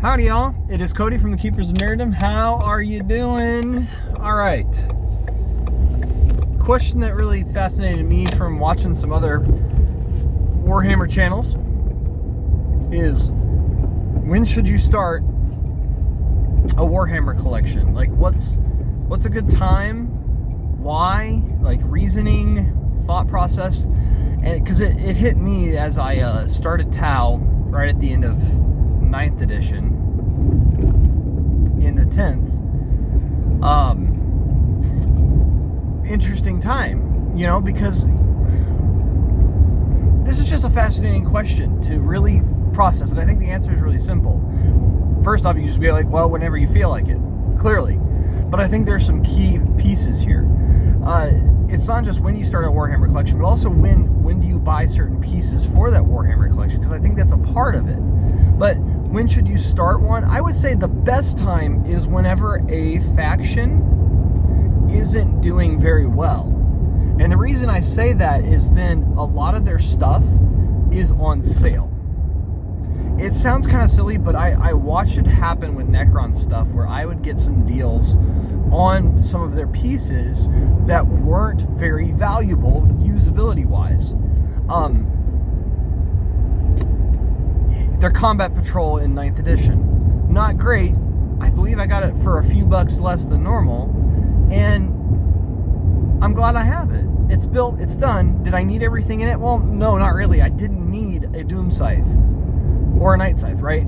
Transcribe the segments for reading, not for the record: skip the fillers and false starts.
Howdy y'all, it is Cody from the Keepers of Nerddom. How are you doing? Alright. Question that really fascinated me from watching some other Warhammer channels is, when should you start a Warhammer collection? Like what's a good time? Why? Like reasoning, thought process. And because it hit me as I started Tau right at the end of 9th edition in the 10th. Interesting time, you know, because this is just a fascinating question to really process, and I think the answer is really simple. First off, you just be like, well, whenever you feel like it, clearly. But I think there's some key pieces here. It's not just when you start a Warhammer collection, but also when do you buy certain pieces for that Warhammer collection, because I think that's a part of it. But when should you start one? I would say the best time is whenever a faction isn't doing very well. And the reason I say that is then a lot of their stuff is on sale. It sounds kind of silly, but I watched it happen with Necron stuff where I would get some deals on some of their pieces that weren't very valuable usability-wise. Their Combat Patrol in 9th edition. Not great. I believe I got it for a few bucks less than normal, and I'm glad I have it. It's built, it's done. Did I need everything in it? Well, no, not really. I didn't need a Doom Scythe or a Night Scythe, right?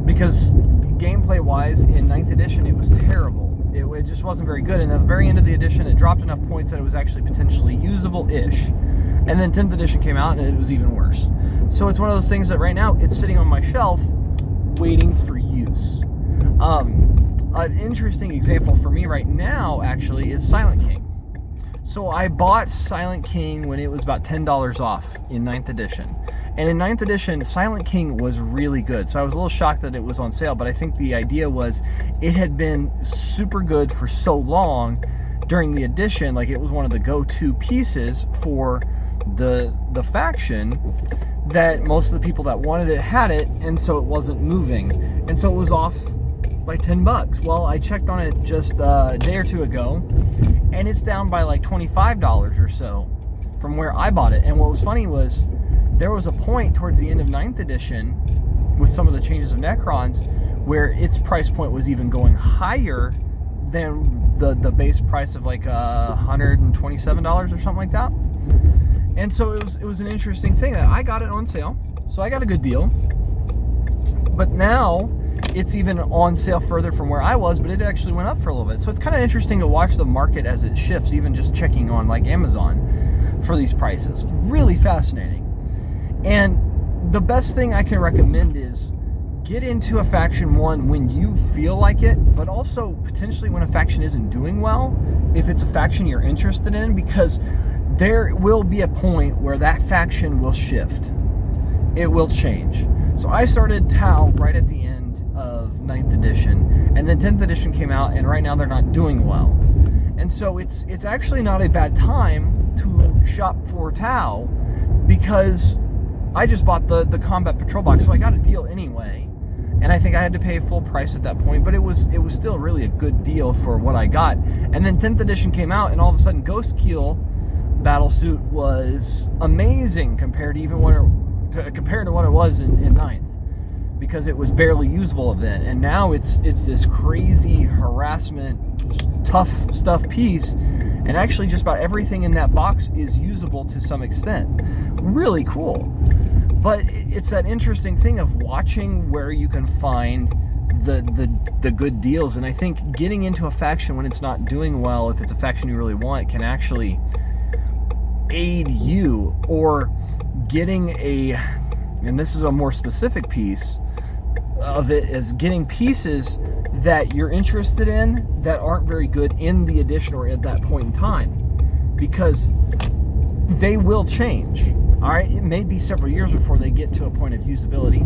Because gameplay-wise, in 9th edition, it was terrible. It just wasn't very good, and at the very end of the edition, it dropped enough points that it was actually potentially usable-ish. And then 10th edition came out, and it was even worse. So it's one of those things that right now, it's sitting on my shelf, waiting for use. An interesting example for me right now, actually, is Silent King. So I bought Silent King when it was about $10 off in 9th edition. And in 9th edition, Silent King was really good. So I was a little shocked that it was on sale, but I think the idea was it had been super good for so long during the edition. Like, it was one of the go-to pieces for the faction that most of the people that wanted it had it, and so it wasn't moving. And so it was off by 10 bucks. Well, I checked on it just a day or two ago, and it's down by like $25 or so from where I bought it. And what was funny was there was a point towards the end of 9th edition with some of the changes of Necrons where its price point was even going higher than the base price of like $127 or something like that. And so it was an interesting thing that I got it on sale, so I got a good deal. But now it's even on sale further from where I was, but it actually went up for a little bit. So it's kind of interesting to watch the market as it shifts, even just checking on like Amazon for these prices. Really fascinating. And the best thing I can recommend is get into a faction one when you feel like it, but also potentially when a faction isn't doing well, if it's a faction you're interested in, because there will be a point where that faction will shift. It will change. So I started Tau right at the end of 9th edition, and then 10th edition came out, and right now they're not doing well. And so it's actually not a bad time to shop for Tau, because I just bought the Combat Patrol box, so I got a deal anyway. And I think I had to pay full price at that point, but it was still really a good deal for what I got. And then 10th edition came out, and all of a sudden Ghostkeel Battlesuit was amazing compared to even what it was in 9th, because it was barely usable then. And now it's this crazy harassment, tough stuff piece, and actually just about everything in that box is usable to some extent. Really cool. But it's that interesting thing of watching where you can find the good deals. And I think getting into a faction when it's not doing well, if it's a faction you really want, can actually aid you. Or getting and this is a more specific piece of it, is getting pieces that you're interested in that aren't very good in the edition or at that point in time, because they will change. All right, it may be several years before they get to a point of usability.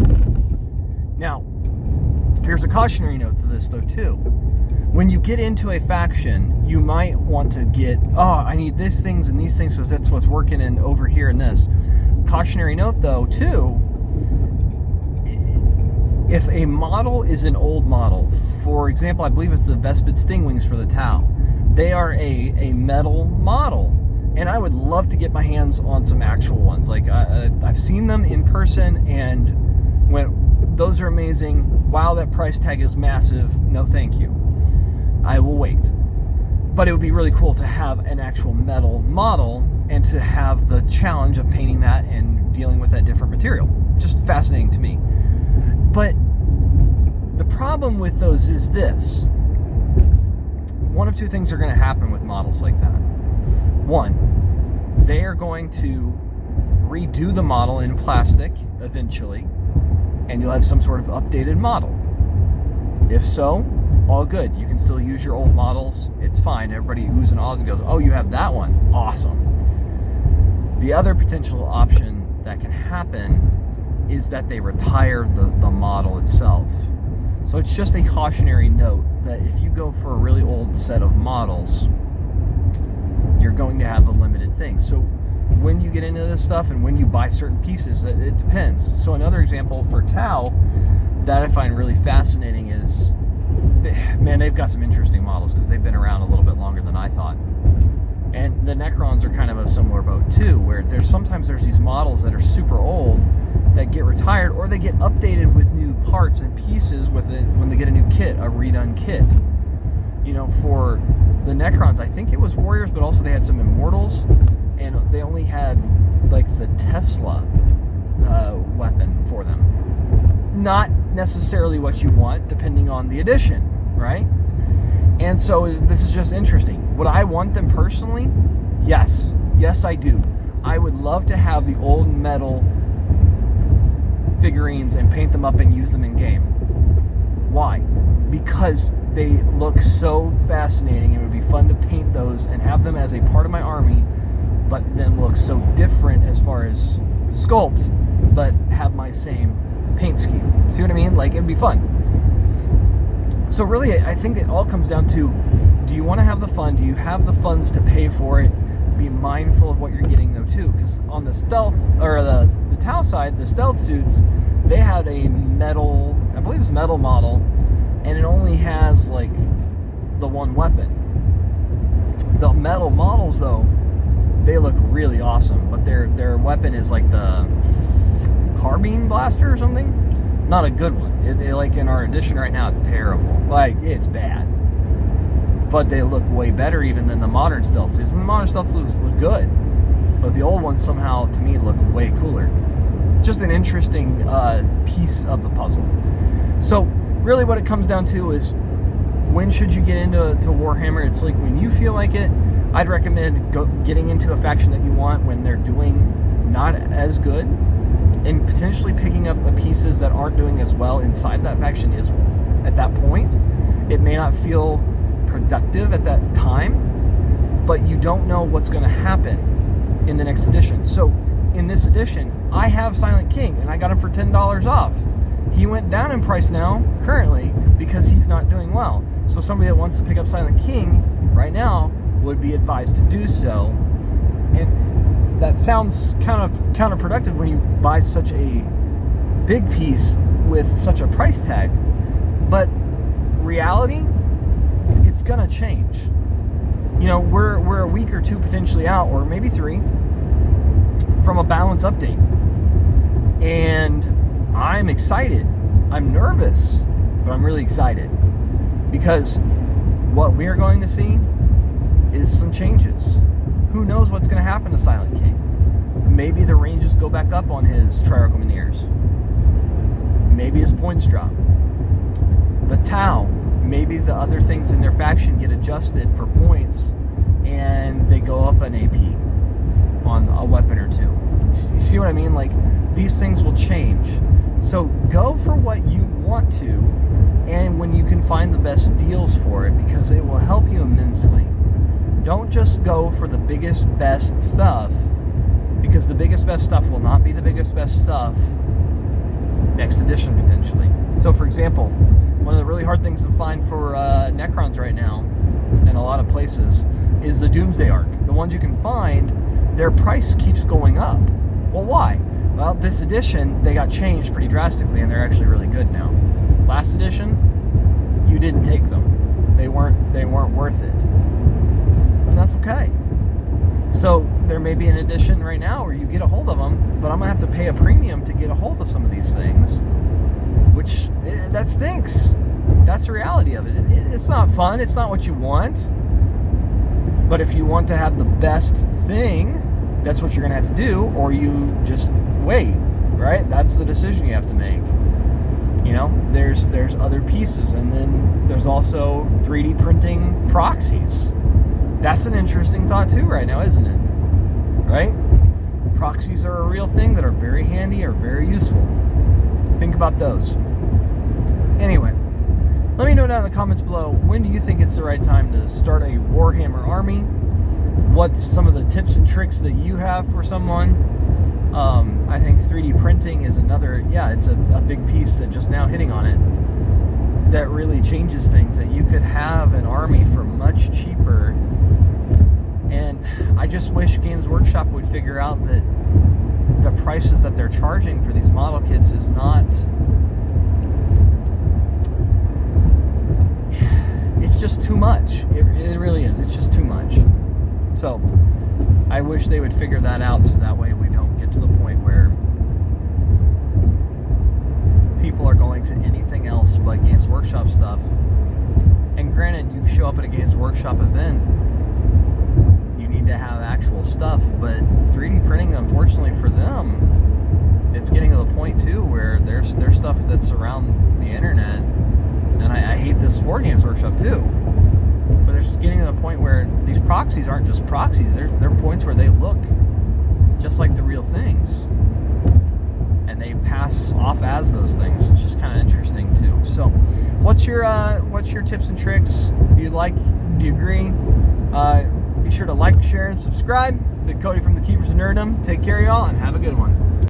Now, here's a cautionary note to this though too. When you get into a faction, you might want to get, I need these things and these things because that's what's working in over here in this. Cautionary note though too, if a model is an old model, for example, I believe it's the Vespid Stingwings for the Tau, they are a metal model, and I would love to get my hands on some actual ones. Like I've seen them in person, and those are amazing. Wow, that price tag is massive. No, thank you. I will wait. But it would be really cool to have an actual metal model and to have the challenge of painting that and dealing with that different material. Just fascinating to me. But the problem with those is this. One of two things are going to happen with models like that. One, they are going to redo the model in plastic eventually, and you'll have some sort of updated model. If so, all good. You can still use your old models. It's fine. Everybody oohs and ahs and goes, oh, you have that one. Awesome. The other potential option that can happen is that they retire the model itself. So it's just a cautionary note that if you go for a really old set of models, you're going to have a limited thing. So when you get into this stuff and when you buy certain pieces, it depends. So another example for Tau that I find really fascinating is, man, they've got some interesting models because they've been around a little bit longer than I thought. And the Necrons are kind of a similar boat too, where there's these models that are super old that get retired, or they get updated with new parts and pieces with it when they get a new kit, a redone kit. You know, for the Necrons, I think it was Warriors, but also they had some Immortals, and they only had like the Tesla weapon for them. Not necessarily what you want, depending on the edition, right? And so this is just interesting. Would I want them personally? Yes. Yes, I do. I would love to have the old metal figurines and paint them up and use them in game. Why? Because they look so fascinating. It would be fun to paint those and have them as a part of my army, but then look so different as far as sculpt, but have my same paint scheme. See what I mean? Like, it'd be fun. So really, I think it all comes down to, do you want to have the fun? Do you have the funds to pay for it? Be mindful of what you're getting though too, because on the stealth, or the Tau side, the stealth suits, they had a metal, I believe it's metal model, and it only has like the one weapon. The metal models though, they look really awesome, but their weapon is like the carbine blaster or something. Not a good one. Like in our edition right now, it's terrible. Like, it's bad. But they look way better even than the modern stealth suits. And the modern stealth suits look good. But the old ones somehow, to me, look way cooler. Just an interesting piece of the puzzle. So, really what it comes down to is, when should you get into Warhammer? It's like when you feel like it. I'd recommend getting into a faction that you want when they're doing not as good, and potentially picking up the pieces that aren't doing as well inside that faction is at that point. It may not feel productive at that time, but you don't know what's going to happen in the next edition. So in this edition, I have Silent King, and I got him for $10 off. He went down in price now, currently, because he's not doing well. So somebody that wants to pick up Silent King right now would be advised to do so. And that sounds kind of counterproductive when you buy such a big piece with such a price tag. But reality, it's gonna change. You know, we're a week or two potentially out, or maybe 3, from a balance update. And I'm excited. I'm nervous, but I'm really excited. Because what we're going to see is some changes. Who knows what's going to happen to Silent King? Maybe the ranges go back up on his Triarchal Minears. Maybe his points drop. The Tau, maybe the other things in their faction get adjusted for points and they go up an AP on a weapon or two. You see what I mean? Like, these things will change. So go for what you want to, and when you can find the best deals for it, because it will help you immensely. Don't just go for the biggest, best stuff, because the biggest, best stuff will not be the biggest, best stuff next edition, potentially. So, for example, one of the really hard things to find for Necrons right now, in a lot of places, is the Doomsday Arc. The ones you can find, their price keeps going up. Well, why? Well, this edition, they got changed pretty drastically, and they're actually really good now. didn't take them. They weren't worth it. And that's okay. So there may be an edition right now where you get a hold of them, but I'm going to have to pay a premium to get a hold of some of these things, which, that stinks. That's the reality of it. It's not fun. It's not what you want. But if you want to have the best thing, that's what you're going to have to do, or you just wait, right? That's the decision you have to make. You know, there's other pieces, and then there's also 3D printing proxies. That's an interesting thought too right now, isn't it? Right? Proxies are a real thing that are very handy, are very useful. Think about those. Anyway, let me know down in the comments below, when do you think it's the right time to start a Warhammer army? What's some of the tips and tricks that you have for someone? I think 3D printing is another, it's a big piece that just now hitting on it that really changes things, that you could have an army for much cheaper. And I just wish Games Workshop would figure out that the prices that they're charging for these model kits is not, it's just too much. It really is. It's just too much. So I wish they would figure that out, so that way we don't get to the point where people are going to anything else but Games Workshop stuff. And granted, you show up at a Games Workshop event, you need to have actual stuff, but 3D printing, unfortunately for them, it's getting to the point too where there's stuff that's around the internet, and I hate this for Games Workshop too, but there's getting to the point where these proxies aren't just proxies, they're points where they look just like the real things, and they pass off as those things. It's just kind of interesting too. So what's your tips and tricks? Do you agree? Be sure to like, share, and subscribe. Big Cody from the Keepers of Nerddom. Take care, y'all, and have a good one.